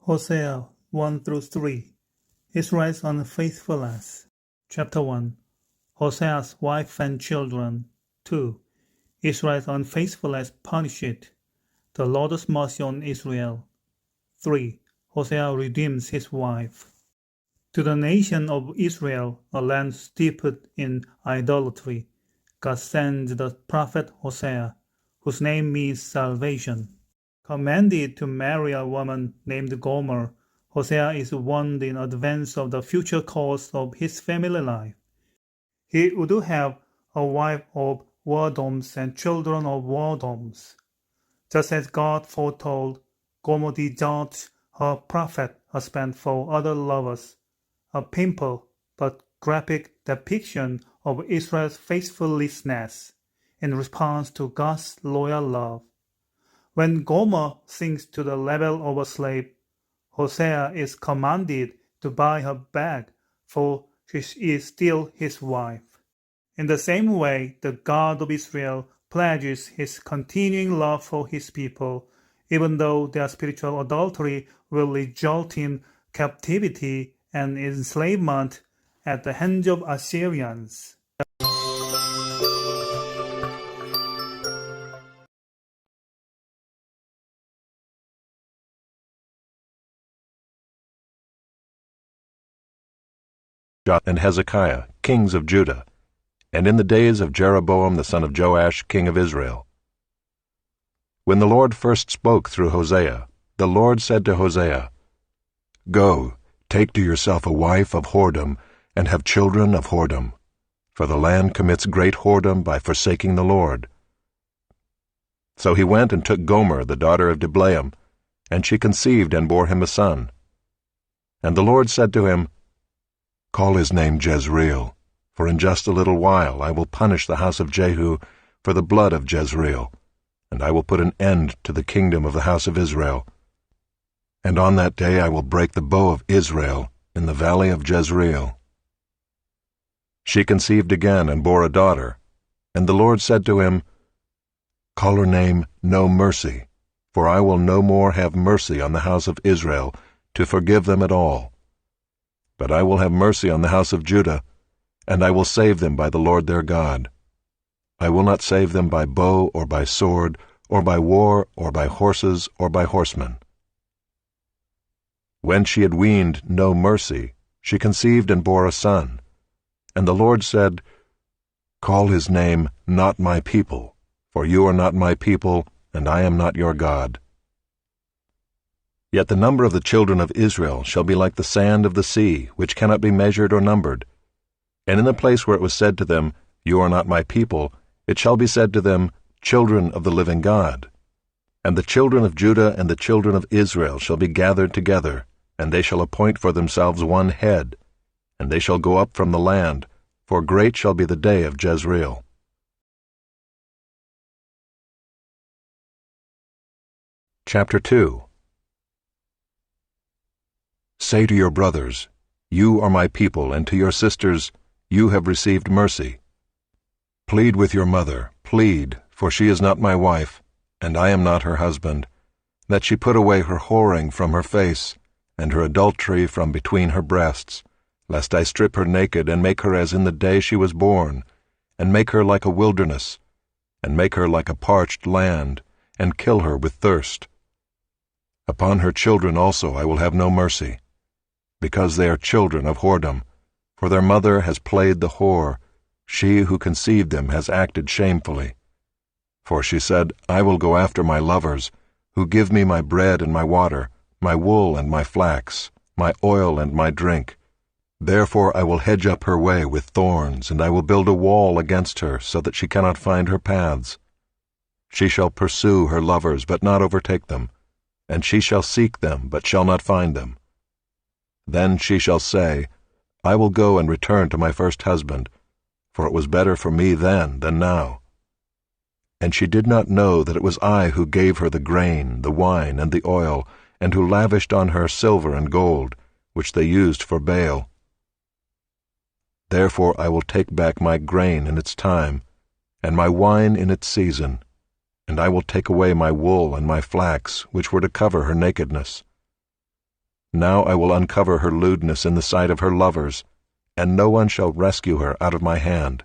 Hosea 1-3. Israel's unfaithfulness. Chapter 1. Hosea's wife and children. 2. Israel's unfaithfulness punished. The Lord's mercy on Israel. 3. Hosea redeems his wife. To the nation of Israel, a land steeped in idolatry, God sends the prophet Hosea, whose name means salvation. Commanded to marry a woman named Gomer, Hosea is warned in advance of the future course of his family life. He would have a wife of whoredoms and children of whoredoms. Just as God foretold, Gomer deserts her prophet husband for other lovers, a painful but graphic depiction of Israel's faithlessness in response to God's loyal love. When Gomer sinks to the level of a slave, Hosea is commanded to buy her back, for she is still his wife. In the same way, the God of Israel pledges his continuing love for his people, even though their spiritual adultery will result in captivity and enslavement at the hands of Assyrians. And Hezekiah, kings of Judah, and in the days of Jeroboam the son of Joash, king of Israel. When the Lord first spoke through Hosea, the Lord said to Hosea, "Go, take to yourself a wife of whoredom, and have children of whoredom, for the land commits great whoredom by forsaking the Lord." So he went and took Gomer the daughter of Diblaim, and she conceived and bore him a son. And the Lord said to him, "Call his name Jezreel, for in just a little while I will punish the house of Jehu for the blood of Jezreel, and I will put an end to the kingdom of the house of Israel. And on that day I will break the bow of Israel in the valley of Jezreel." She conceived again and bore a daughter, and the Lord said to him, "Call her name No Mercy, for I will no more have mercy on the house of Israel to forgive them at all. But I will have mercy on the house of Judah, and I will save them by the Lord their God. I will not save them by bow or by sword, or by war, or by horses, or by horsemen." When she had weaned No Mercy, she conceived and bore a son. And the Lord said, "Call his name Not My People, for you are not my people, and I am not your God. Yet the number of the children of Israel shall be like the sand of the sea, which cannot be measured or numbered. And in the place where it was said to them, You are not my people, it shall be said to them, Children of the living God. And the children of Judah and the children of Israel shall be gathered together, and they shall appoint for themselves one head, and they shall go up from the land, for great shall be the day of Jezreel." Chapter 2. Say to your brothers, You are my people, and to your sisters, You have received mercy. Plead with your mother, plead, for she is not my wife, and I am not her husband, that she put away her whoring from her face, and her adultery from between her breasts, lest I strip her naked, and make her as in the day she was born, and make her like a wilderness, and make her like a parched land, and kill her with thirst. Upon her children also I will have no mercy, because they are children of whoredom, for their mother has played the whore, she who conceived them has acted shamefully. For she said, I will go after my lovers, who give me my bread and my water, my wool and my flax, my oil and my drink. Therefore I will hedge up her way with thorns, and I will build a wall against her, so that she cannot find her paths. She shall pursue her lovers, but not overtake them, and she shall seek them, but shall not find them. Then she shall say, I will go and return to my first husband, for it was better for me then than now. And she did not know that it was I who gave her the grain, the wine, and the oil, and who lavished on her silver and gold, which they used for Baal. Therefore I will take back my grain in its time, and my wine in its season, and I will take away my wool and my flax, which were to cover her nakedness. Now I will uncover her lewdness in the sight of her lovers, and no one shall rescue her out of my hand.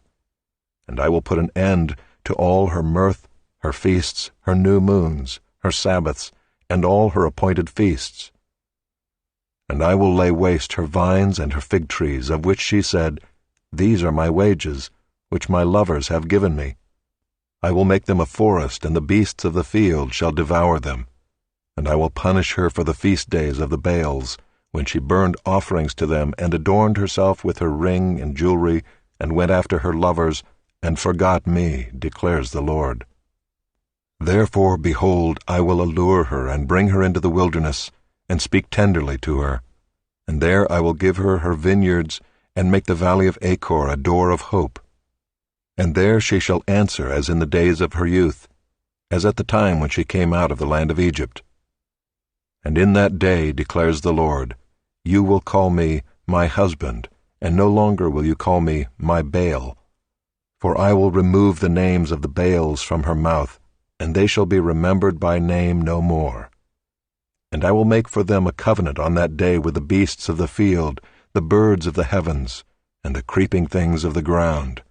And I will put an end to all her mirth, her feasts, her new moons, her Sabbaths, and all her appointed feasts. And I will lay waste her vines and her fig trees, of which she said, These are my wages, which my lovers have given me. I will make them a forest, and the beasts of the field shall devour them. And I will punish her for the feast days of the Baals, when she burned offerings to them, and adorned herself with her ring and jewelry, and went after her lovers, and forgot me, declares the Lord. Therefore, behold, I will allure her, and bring her into the wilderness, and speak tenderly to her. And there I will give her her vineyards, and make the valley of Achor a door of hope. And there she shall answer as in the days of her youth, as at the time when she came out of the land of Egypt. And in that day, declares the Lord, you will call me my husband, and no longer will you call me my Baal. For I will remove the names of the Baals from her mouth, and they shall be remembered by name no more. And I will make for them a covenant on that day with the beasts of the field, the birds of the heavens, and the creeping things of the ground.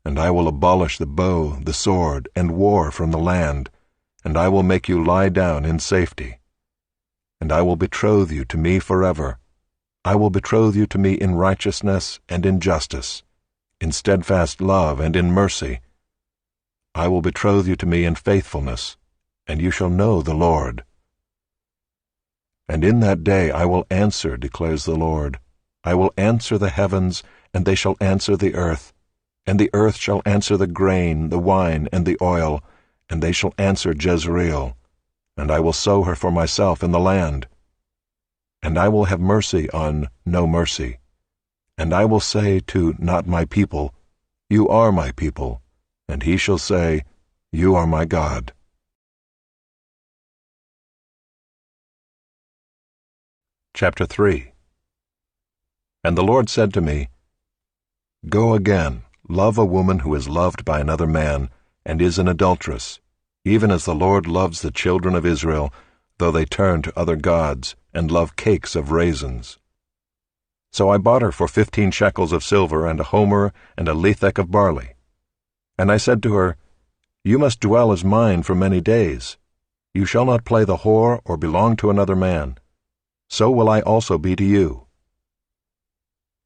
And I will abolish the bow, the sword, and war from the land, and I will make you lie down in safety. And I will betroth you to me forever. I will betroth you to me in righteousness and in justice, in steadfast love and in mercy. I will betroth you to me in faithfulness, and you shall know the Lord. And in that day I will answer, declares the Lord. I will answer the heavens, and they shall answer the earth. And the earth shall answer the grain, the wine, and the oil, and they shall answer Jezreel. And I will sow her for myself in the land. And I will have mercy on no mercy. And I will say to not my people, You are my people. And he shall say, You are my God. Chapter 3. And the Lord said to me, Go again, love a woman who is loved by another man, and is an adulteress, even as the Lord loves the children of Israel, though they turn to other gods, and love cakes of raisins. So I bought her for 15 shekels of silver, and a homer, and a lethek of barley. And I said to her, You must dwell as mine for many days. You shall not play the whore, or belong to another man. So will I also be to you.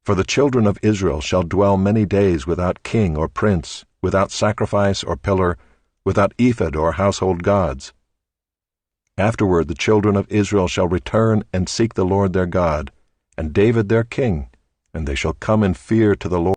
For the children of Israel shall dwell many days without king or prince, without sacrifice or pillar, without ephod or household gods. Afterward the children of Israel shall return and seek the Lord their God, and David their king, and they shall come in fear to the Lord